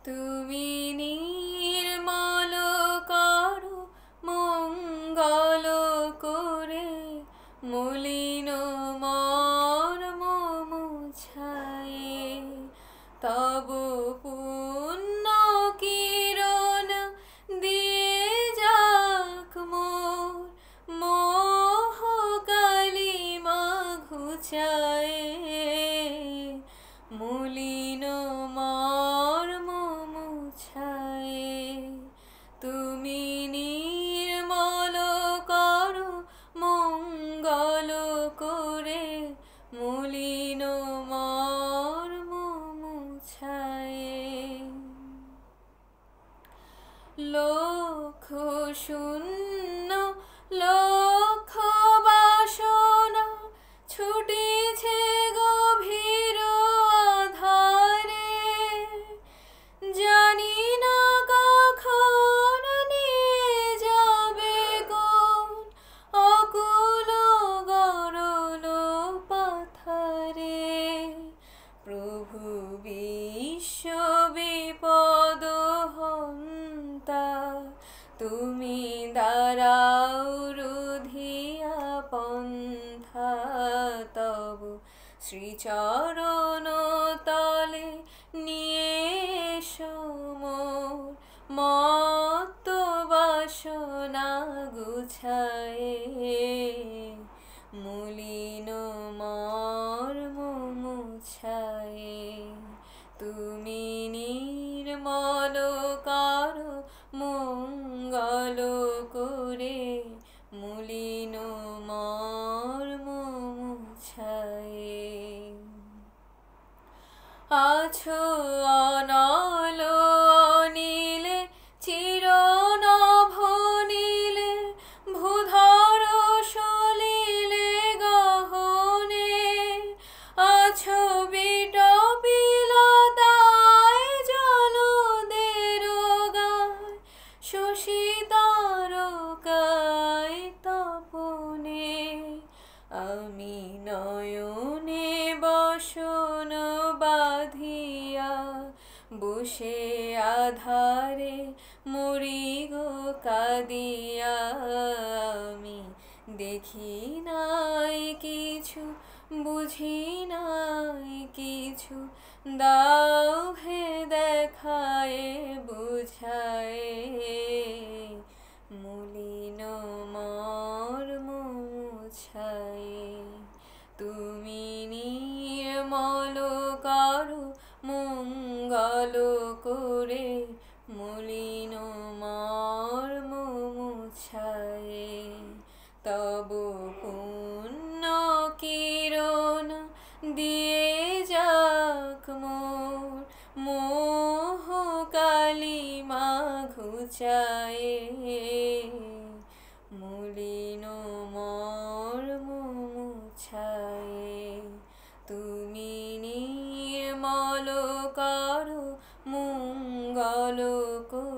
তুমি নির্মল করো মঙ্গল করে, মলিন মর্ম মুছায়ে। তব পুণ্য কিরণ দিয়ে যাক মোর মোহ কালিমা ঘুচায়ে। মলিন মর্ম মুছায়ে। তুমি নির্মল করো মঙ্গল করে, মলিন মর্ম মুছায়ে। লক্ষ শূন্য লক্ষ বাসনা ছুটিছে গভীর আধারে, জানি না কখন নিয়ে যাবে কোন অকুল গরল পাথারে। প্রভু বিশ্ব বিপদ হন্তা, তুমি দাঁড়াও রুধিয়া পন্থা। তব শ্রীচরণ তলে নিয়ে মোর মত্ত বাসনা গুছায়ে। মলিন মর্ম মুছায়ে। তুমি নির্মল করো মঙ্গল করে, মলিন মর্ম মুছায়ে। আছো অনল নীলে চির নভ নীলে, ভূধর সলিলে গহনে। আছো বিটপিলতায় জলদের গায়, শশী তারকায় তপনে। আমি নয়নে বসন বাঁধিয়া, বসে আধারে মরি গো কাঁদিয়া। আমি দেখি নাই কিছু, বুঝি নাই কিছু, দাও হে দেখায়ে বুঝায়ে। মলিন মর্ম মুছায়ে। তুমি নির্মল করো মঙ্গল করে, মলিন মর্ম মুছায়ে। তব পুণ্য কিরণ দিয়ে যাক মোর মোহ কালিমা ঘুচায়ে। মলিন মর্ম মুছায়ে। তুমি নির্মল করো মঙ্গল করে।